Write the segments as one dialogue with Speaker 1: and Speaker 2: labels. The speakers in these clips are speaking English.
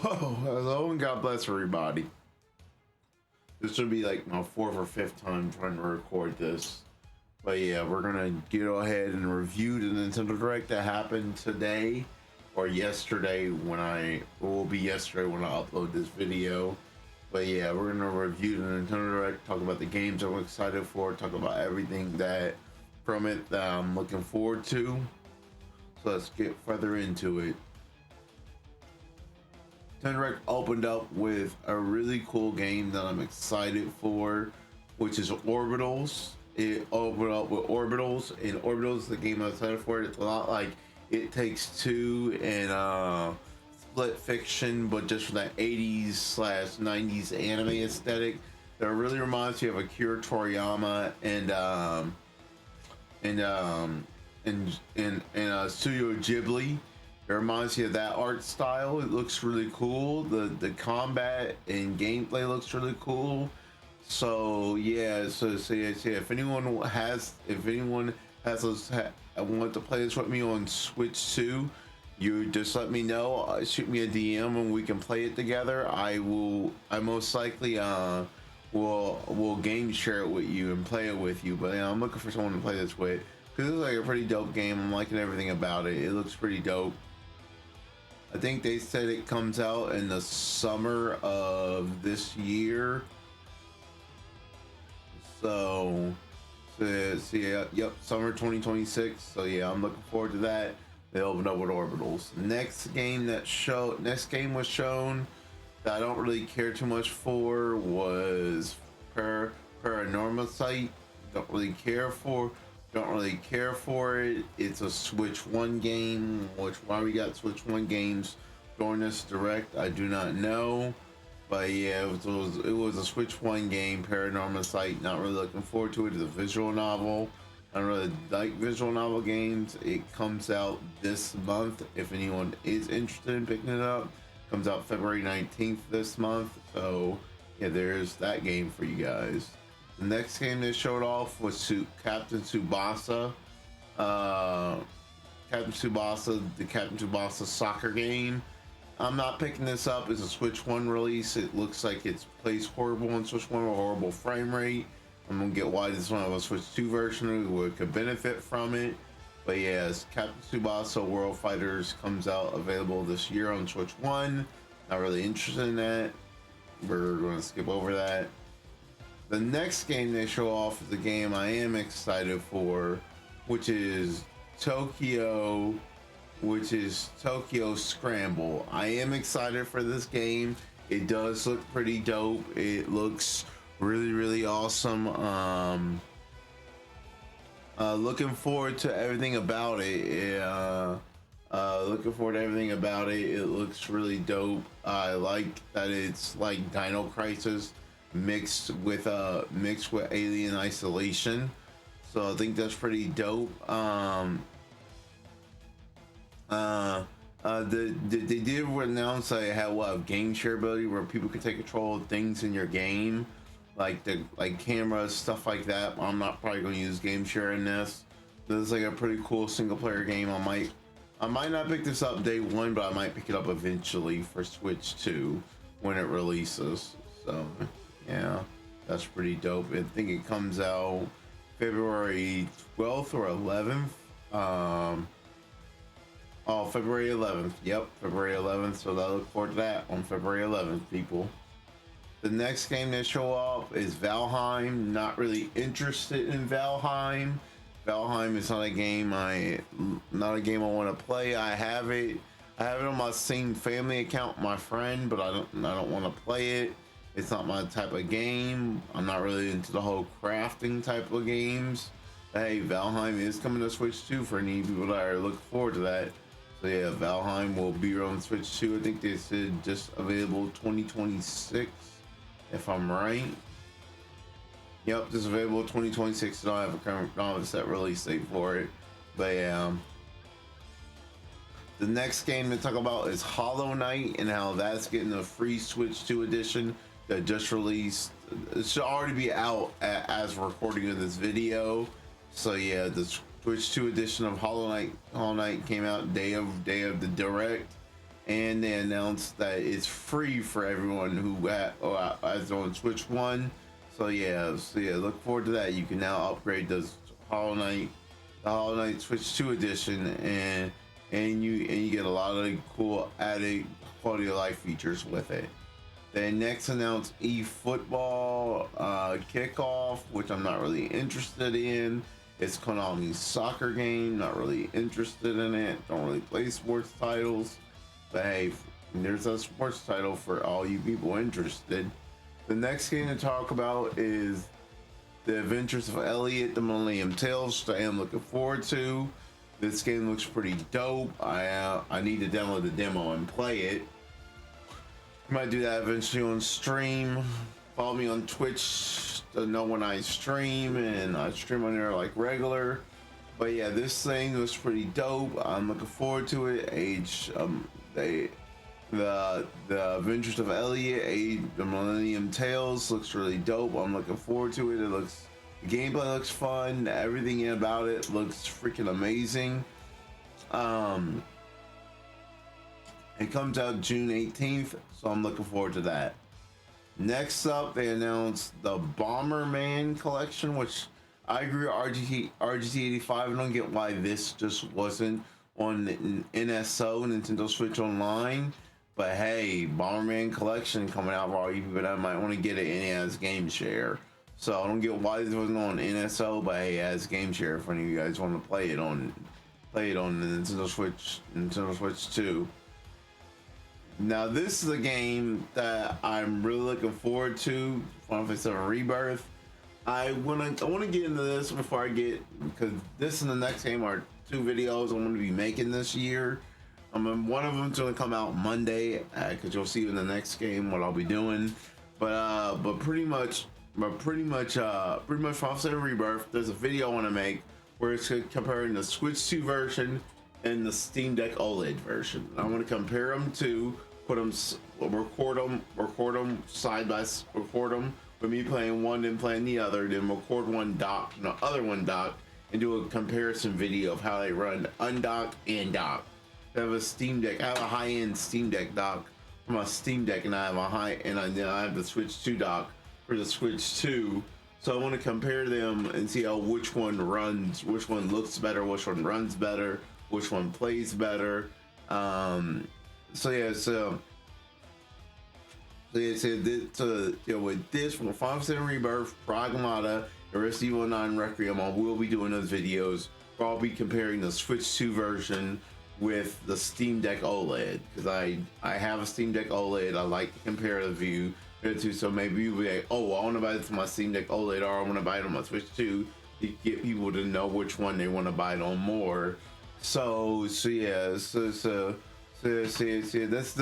Speaker 1: Hello and God bless everybody. This should be like my fourth or fifth time trying to record this. But yeah, we're gonna go ahead and review the Nintendo Direct that happened today or yesterday when it will be yesterday when I upload this video. But yeah, we're gonna review the Nintendo Direct, talk about the games I'm excited for, talk about everything that from it that I'm looking forward to. So let's get further into it. Nintendo Direct opened up with a really cool game that I'm excited for, which is Orbitals. It opened up with Orbitals, and Orbitals is the game I'm excited for. It's a lot like It Takes Two and Split Fiction, but just from that 80s/90s anime aesthetic. That really reminds me of Akira Toriyama and Studio Ghibli. It reminds me of that art style. It looks really cool. The combat and gameplay looks really cool. So yeah, so yeah, if anyone has want to play this with me on Switch 2, you just let me know. Shoot me a DM and we can play it together. I most likely will game share it with you and play it with you. But yeah, I'm looking for someone to play this with because it's like a pretty dope game. I'm liking everything about it. It looks pretty dope. I think they said it comes out in the summer of this year. So yeah, yep, summer 2026. So yeah, I'm looking forward to that. They opened up with Orbitals. Next game was shown that I don't really care too much for was Paranormal Site. Don't really care for it. It's a Switch 1 game, which why we got Switch 1 games during this direct, I do not know. But yeah, it was a Switch 1 game, Paranormal Site. Not really looking forward to it. It's a visual novel. I don't really like visual novel games. It comes out this month. If anyone is interested in picking it up, comes out February 19th this month. So yeah, there's that game for you guys. The next game they showed off was Captain Tsubasa. The Captain Tsubasa soccer game. I'm not picking this up. It's a Switch 1 release. It looks like it plays horrible on Switch 1 with a horrible frame rate. I'm gonna get why this one of a Switch 2 version could benefit from it. But yes, Captain Tsubasa World Fighters comes out available this year on Switch 1. Not really interested in that. We're gonna skip over that. The next game they show off is a game I am excited for, which is Tokyo Scramble. I am excited for this game. It does look pretty dope. It looks really awesome. Looking forward to everything about it. It looks really dope. I like that it's like Dino Crisis mixed with Alien Isolation. So I think that's pretty dope. They did announce they had game share ability where people could take control of things in your game, like cameras, stuff like that. I'm not probably going to use game share in this. This is like a pretty cool single player game. I might not pick this up day one, but I might pick it up eventually for Switch 2 when it releases. So yeah, that's pretty dope. I think it comes out February 12th or 11th. February 11th. Yep, February 11th. So I look forward to that on February 11th, people. The next game they show up is Valheim. Not really interested in Valheim. Valheim is not a game I want to play. I have it on my same family account, my friend, but I don't want to play it. It's not my type of game. I'm not really into the whole crafting type of games. Hey, Valheim is coming to Switch 2 for any people that are looking forward to that. So yeah, Valheim will be on Switch 2. I think they said just available 2026, if I'm right. Yep, just available 2026. Don't have a set release date for it. But yeah. The next game to talk about is Hollow Knight and how that's getting a free Switch 2 edition that just released. It should already be out as recording of this video. So yeah, the Switch 2 edition of Hollow Knight came out day of the direct, and they announced that it's free for everyone who has on Switch One. So yeah, look forward to that. You can now upgrade the Hollow Knight Switch 2 edition, and you get a lot of cool added quality of life features with it. They next announced eFootball Kickoff, which I'm not really interested in. It's Konami's soccer game. Not really interested in it. Don't really play sports titles. But hey, there's a sports title for all you people interested. The next game to talk about is The Adventures of Elliot, the Millennium Tales, which I am looking forward to. This game looks pretty dope. I need to download the demo and play it. Might do that eventually on stream. Follow me on Twitch to know when I stream, and I stream on there like regular. But yeah, this thing was pretty dope. I'm looking forward to it. The Adventures of Elliot, the Millennium Tales looks really dope. I'm looking forward to it. The gameplay looks fun. Everything about it looks freaking amazing. It comes out June 18th, so I'm looking forward to that. Next up, they announced the Bomberman collection, which I agree with RGT85. I don't get why this just wasn't on the NSO, Nintendo Switch Online. But hey, Bomberman collection coming out for all you people that might want to get it, and it has game share. So I don't get why this wasn't on NSO, but hey, it has game share if any of you guys want to play it on the Nintendo Switch 2. Now this is a game that I'm really looking forward to. Final Fantasy VII Rebirth. I want to get into this before because this and the next game are two videos I'm going to be making this year. One of them's going to come out Monday, because you'll see in the next game what I'll be doing. But pretty much Final Fantasy VII Rebirth. There's a video I want to make where it's comparing the Switch 2 version and the Steam Deck OLED version. I want to compare them to record them with me playing one and playing the other, then record one docked and the other one docked, and do a comparison video of how they run undocked and docked. I have a Steam Deck. I have a high-end Steam Deck dock for my Steam Deck, and I have the Switch 2 dock for the Switch 2. So I want to compare them and see which one looks better, which one runs better, which one plays better. With this from Final Fantasy Rebirth, Pragmata, and Resident Evil 9 Requiem, I will be doing those videos where I'll be comparing the Switch 2 version with the Steam Deck OLED, because I have a Steam Deck OLED. I like to compare the view to, so maybe you'll be like, oh, I want to buy this on my Steam Deck OLED, or I want to buy it on my Switch 2, to get people to know which one they want to buy it on more. That's the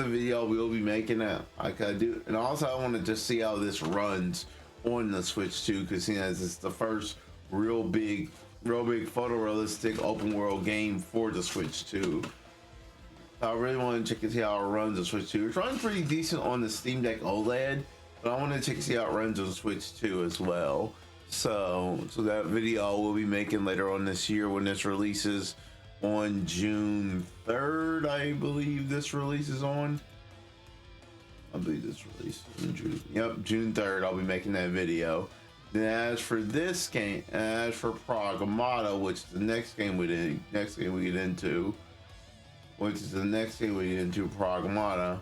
Speaker 1: video we'll be making. And also I want to just see how this runs on the Switch 2, because it's the first real big photorealistic open world game for the Switch 2. I really want to check and see how it runs on Switch 2. It runs pretty decent on the Steam Deck OLED, but I want to check and see how it runs on Switch 2 as well. So that video we'll be making later on this year when this releases on June 3rd, I believe this releases on. I believe this releases in June. Yep, June 3rd. I'll be making that video. Then as for this game, as for Pragmata, which is the next game we get into, Pragmata,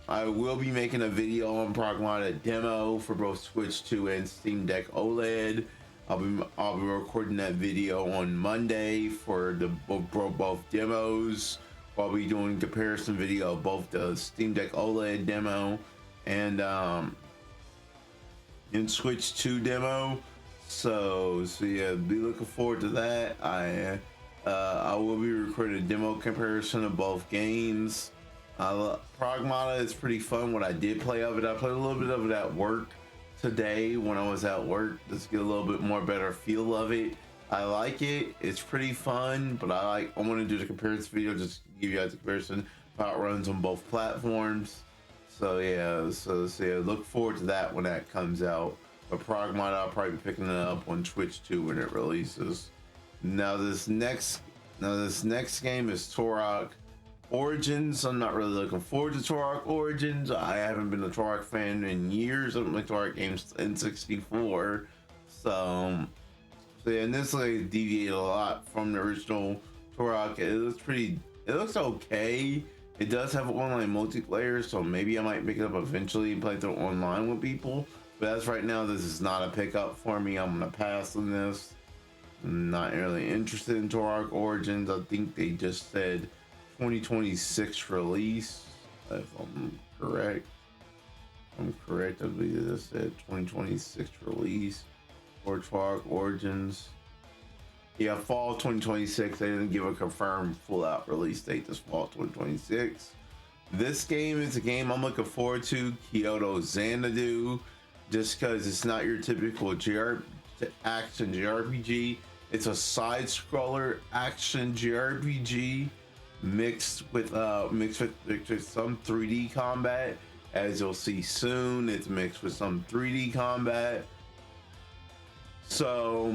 Speaker 1: I will be making a video on Pragmata demo for both Switch 2 and Steam Deck OLED. I'll be recording that video on Monday for both demos. I'll be doing comparison video of both the Steam Deck OLED demo and Switch 2 demo. So yeah, be looking forward to that. I will be recording a demo comparison of both games. Pragmata is pretty fun. What I did play of it, I played a little bit of it at work today when I was at work, just get a little bit more better feel of it. I like it. It's pretty fun, but I want to do the comparison video just to give you guys a comparison of how it runs on both platforms. So yeah, look forward to that when that comes out. But Pragmata, I'll probably be picking it up on Switch 2 when it releases. Now this next game is Turok Origins, I'm not really looking forward to Turok Origins. I haven't been a Turok fan in years. I don't like Turok games in 64. So yeah, and this like deviated a lot from the original Turok. It looks okay. It does have online multiplayer, so maybe I might pick it up eventually and play through online with people. But as right now, this is not a pickup for me. I'm gonna pass on this. I'm not really interested in Turok Origins. I think they just said 2026 release, if I'm correct. I believe they said 2026 release for Turok Origins. Yeah, fall 2026. They didn't give a confirmed full out release date this fall 2026. This game is a game I'm looking forward to, Kyoto Xanadu, just because it's not your typical action JRPG. It's a side scroller action JRPG mixed with some 3D combat. As you'll see soon, it's mixed with some 3D combat. So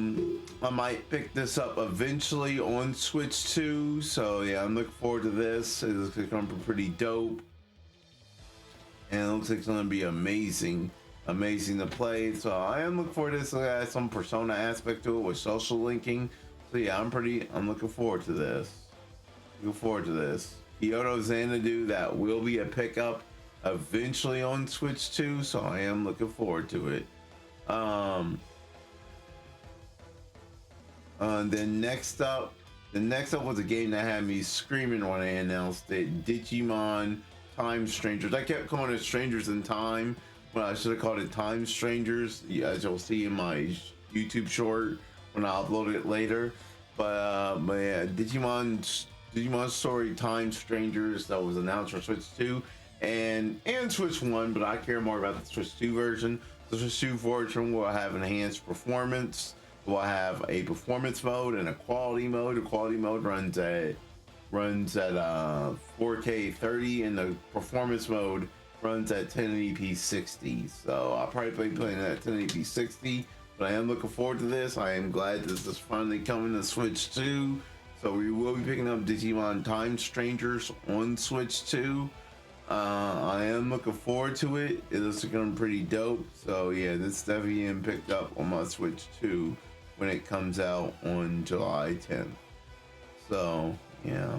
Speaker 1: I might pick this up eventually on Switch 2. So yeah, I'm looking forward to this. It looks like it's gonna be pretty dope, and it looks like it's gonna be amazing to play. So I am looking forward to this. It has some Persona aspect to it with social linking. So yeah, I'm looking forward to this. Kyoto Xanadu, that will be a pickup eventually on Switch 2, so I am looking forward to it. Then next up was a game that had me screaming when I announced it, Digimon Time Strangers. I kept calling it Strangers in Time, but I should have called it Time Strangers, as you'll see in my YouTube short when I upload it later. But yeah, Digimon Story Time Strangers, that was announced for Switch 2 and Switch 1, but I care more about the Switch 2 version. The Switch 2 version will have enhanced performance. We'll have a performance mode and a quality mode. The quality mode runs at 4K 30, and the performance mode runs at 1080p 60. So I'll probably be playing at 1080p 60, but I am looking forward to this. I am glad this is finally coming to Switch 2. So we will be picking up Digimon Time Strangers on Switch 2. I am looking forward to it. It looks like I'm pretty dope. So yeah, this definitely getting picked up on my Switch 2 when it comes out on July 10th. So yeah.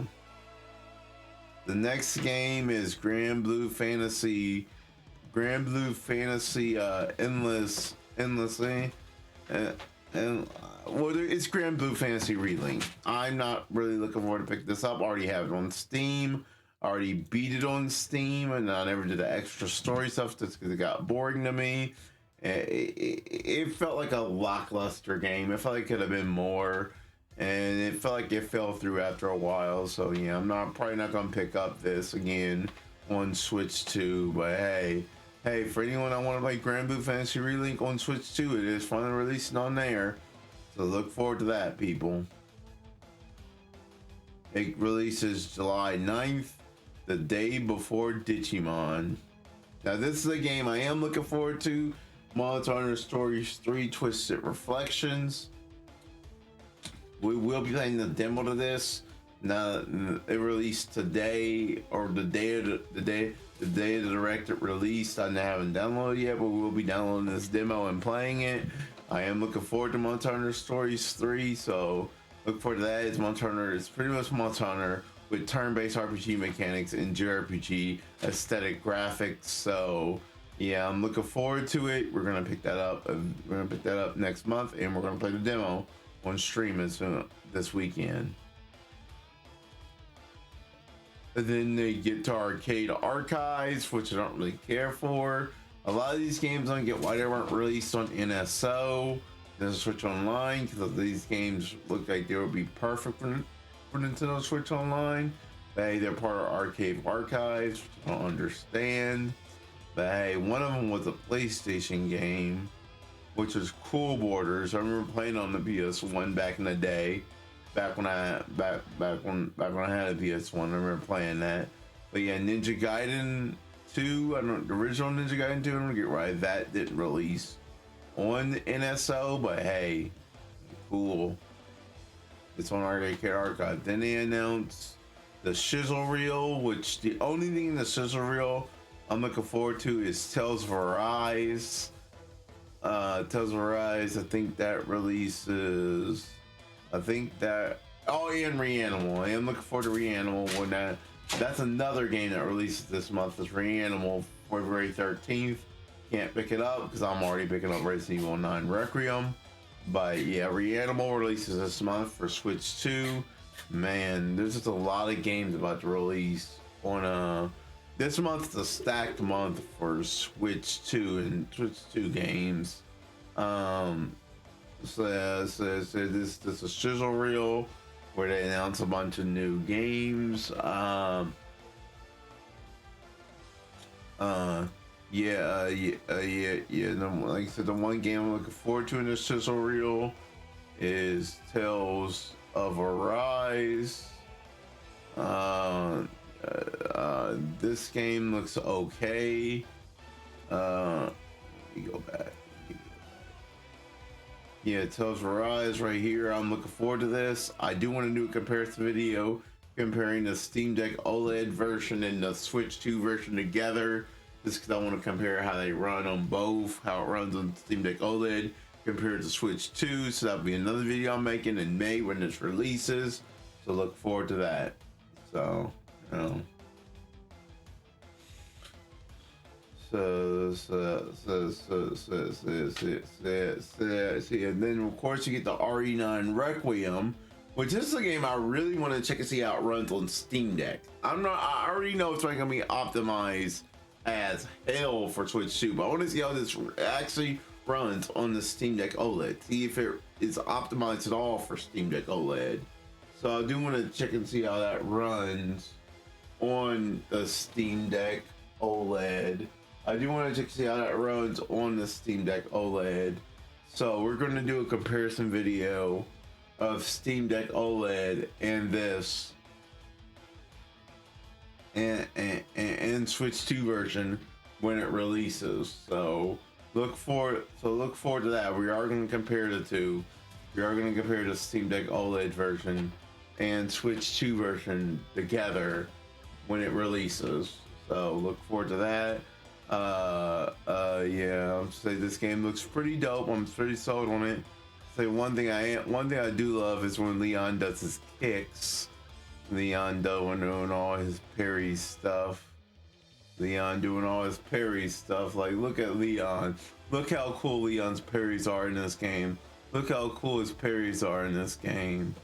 Speaker 1: The next game is Grand Blue Fantasy Endlessly. Well, it's Grand Blue Fantasy Relink. I'm not really looking forward to pick this up. I already have it on Steam. I already beat it on Steam, and I never did the extra story stuff just because it got boring to me. It felt like a lackluster game. It felt like it could have been more, and it felt like it fell through after a while. So yeah, I'm probably not gonna pick up this again on Switch 2. But hey, for anyone that want to play Grand Blue Fantasy Relink on Switch 2, it is finally releasing on there. So look forward to that, people. It releases July 9th, the day before Digimon. Now this is a game I am looking forward to. Monster Hunter Stories 3 Twisted Reflections. We will be playing the demo to this. Now it released today, or the day of the direct it released. I haven't downloaded yet, but we will be downloading this demo and playing it. I am looking forward to Monster Hunter Stories 3, so look forward to that. It's pretty much Monster Hunter with turn-based RPG mechanics and JRPG aesthetic graphics. So yeah, I'm looking forward to it. We're gonna pick that up. Next month, and we're gonna play the demo on stream this weekend. And then they get to Arcade Archives, which I don't really care for. A lot of these games I don't get why they weren't released on NSO. Then Switch Online, because these games look like they would be perfect for Nintendo Switch Online. But hey, they're part of Arcade Archives, which I don't understand. But hey, one of them was a PlayStation game, which was Cool Borders. I remember playing on the PS1 back in the day. Back when I had a PS1, I remember playing that. But yeah, Ninja Gaiden 2, the original Ninja Gaiden 2, I don't get right. That didn't release on the NSO, but hey, cool. It's on Arcade Archive. Then they announced the Shizzle Reel, which the only thing in the Shizzle Reel I'm looking forward to is Tales of Arise. Tales of Arise, I think that releases. I think that. Oh, and Reanimal. I am looking forward to Reanimal when that's another game that releases this month. Is Reanimal February 13th. Can't pick it up because I'm already picking up Resident Evil 9 Requiem. But yeah, Reanimal releases this month for Switch 2. Man, there's just a lot of games about to release on this month's a stacked month for Switch 2 and Switch 2 games. So this is a Shizzle Reel where they announce a bunch of new games. Yeah. Like I said, the one game I'm looking forward to in this Shizzle Reel is Tales of Arise. This game looks okay. Let me go back. Yeah, Tales of Arise right here. I'm looking forward to this. I do want to do a comparison video comparing the Steam Deck OLED version and the Switch 2 version together. Just because I want to compare how they run on both, how it runs on Steam Deck OLED compared to Switch 2. So that'll be another video I'm making in May when this releases. So look forward to that. So, you know. And then of course you get the RE9 Requiem, which is a game I really want to check and see how it runs on Steam Deck. I already know it's not gonna be optimized as hell for Switch 2, but I want to see how this actually runs on the Steam Deck OLED. See if it is optimized at all for Steam Deck OLED. So I do want to check and see how that runs on the Steam Deck OLED. I do want to check to see how that runs on the Steam Deck OLED. So we're going to do a comparison video of Steam Deck OLED and this and Switch 2 version when it releases. So look forward to that. We are going to compare the two. We are going to compare the Steam Deck OLED version and Switch 2 version together when it releases. So look forward to that. Yeah, I'm say this game looks pretty dope. I'm pretty sold on it. Say one thing I do love is when Leon does his kicks. Leon doing all his parry stuff. Like, look at Leon. Look how cool Leon's parries are in this game. Look how cool his parries are in this game.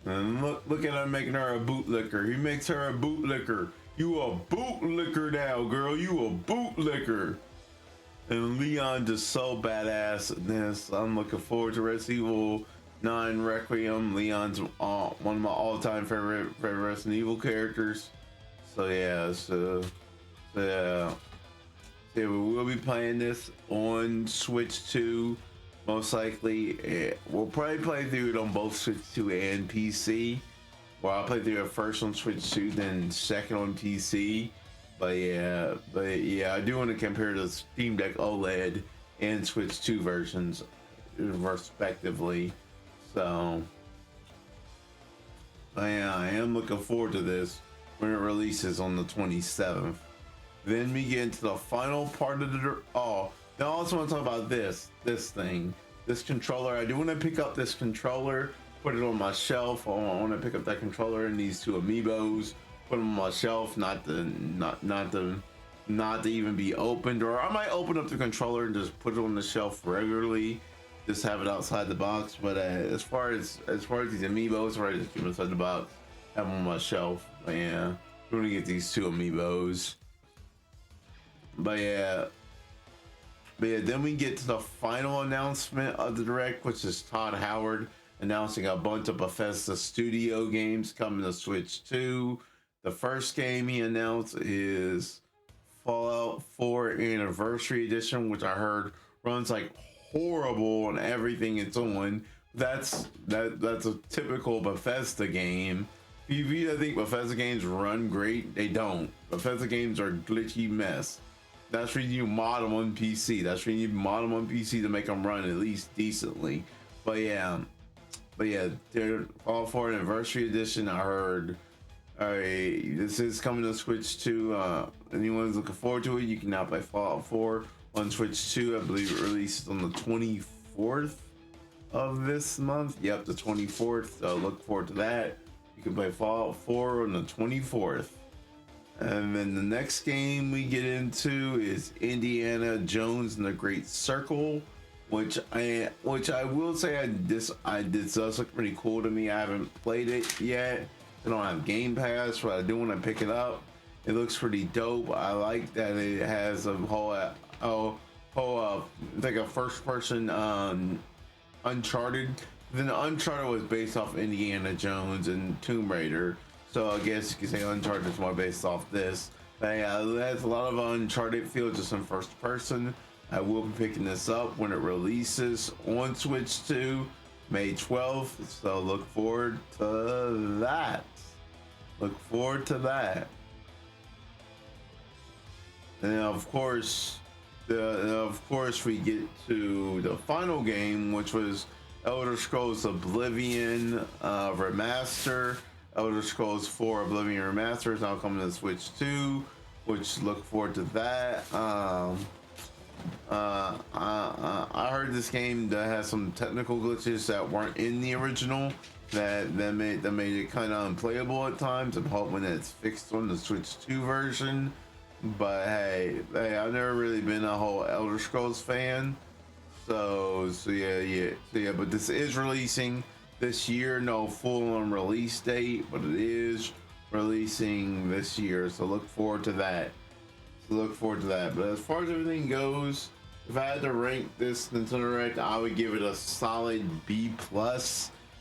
Speaker 1: And look at him making her a bootlicker. He makes her a bootlicker. You a bootlicker now, girl. You a bootlicker. And Leon just so badass in this. I'm looking forward to Resident Evil 9 Requiem. Leon's one of my all-time favorite Resident Evil characters. So yeah, we will be playing this on Switch 2. Most likely, we'll probably play through it on both Switch 2 and PC. Well, I'll play through it first on Switch 2, then second on PC. But yeah, I do want to compare the Steam Deck OLED and Switch 2 versions respectively. So yeah, I am looking forward to this when it releases on the 27th. Then we get into the final part of the now I also want to talk about this controller. I do want to pick up this controller, put it on my shelf. I want to pick up that controller and these two amiibos, put them on my shelf, not to even be opened. Or I might open up the controller and just put it on the shelf regularly, just have it outside the box. But as far as these amiibos, right, just keep them inside the box, have them on my shelf. But yeah, I'm gonna get these two amiibos. But yeah, then we get to the final announcement of the Direct, which is Todd Howard announcing a bunch of Bethesda Studio games coming to Switch 2. The first game he announced is Fallout 4 Anniversary Edition, which I heard runs like horrible on everything it's on. That's a typical Bethesda game. If you think Bethesda games run great, they don't. Bethesda games are glitchy mess. That's when you mod them on PC. To make them run at least decently. But yeah, Fallout 4 Anniversary Edition, I heard All right, this is coming to Switch 2. Anyone's looking forward to it, you can now play Fallout 4 on Switch 2. I believe it released on the 24th of this month. Yep, the 24th. So look forward to that. You can play Fallout 4 on the 24th. And then the next game we get into is Indiana Jones and the Great Circle, which I will say this does look pretty cool to me. I haven't played it yet. I don't have Game Pass, but I do want to pick it up. It looks pretty dope. I like that it has a whole like a first person Uncharted. Then Uncharted was based off Indiana Jones and Tomb Raider, so I guess you could say Uncharted is more based off this. But yeah, there's a lot of Uncharted feel just in first person. I will be picking this up when it releases on Switch 2, May 12th. So look forward to that. Look forward to that. And of course, we get to the final game, which was Elder Scrolls Oblivion Remaster. Elder Scrolls 4 Oblivion Remaster is now coming to Switch 2, which look forward to that. I heard this game that has some technical glitches that weren't in the original that made it kind of unplayable at times. I'm hoping that it's fixed on the Switch 2 version. But hey, I've never really been a whole Elder Scrolls fan. So yeah. But this is releasing this year. No full-on release date, but it is releasing this year. So look forward to that. But as far as everything goes, if I had to rank this Nintendo Direct, I would give it a solid B+.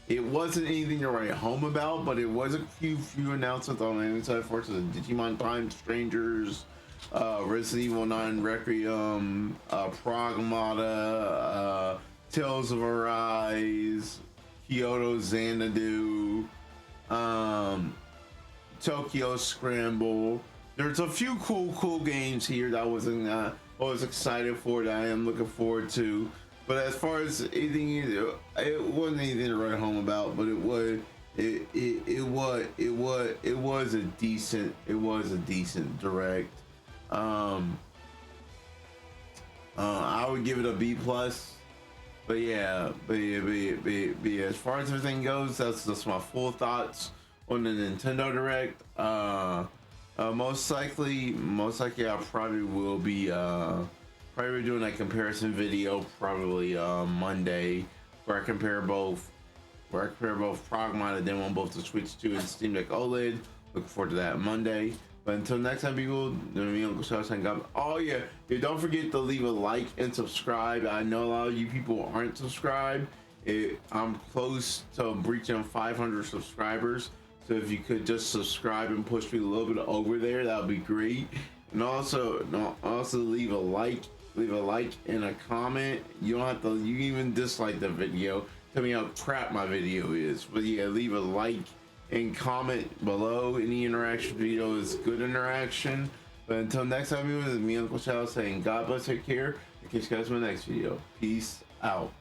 Speaker 1: It wasn't anything to write home about, but it was a few announcements on the inside for the Digimon Time Strangers, Resident Evil 9 Requiem, Pragmata, Tales of Arise, Kyoto Xanadu, Tokyo Scramble. There's a few cool games here that I was excited for, that I am looking forward to. But as far as anything, it wasn't anything to write home about. But it was a decent direct. I would give it a B+. But yeah, as far as everything goes, that's my full thoughts on the Nintendo Direct. Most likely I probably will be doing a comparison video probably Monday, where I compare both Progmata and then on both the Switch 2 and Steam Deck OLED. Looking forward to that Monday. But until next time, people, me, Uncle Charles, saying God. Oh yeah, don't forget to leave a like and subscribe. I know a lot of you people aren't subscribed. I'm close to reaching 500 subscribers. So if you could just subscribe and push me a little bit over there, that would be great. And also leave a like and a comment. You don't have to. You can even dislike the video. Tell me how crap my video is. But yeah, leave a like and comment below. Any interaction video is good interaction. But until next time, this is me, Uncle Chow, saying God bless, take care. I'll catch you guys in my next video. Peace out.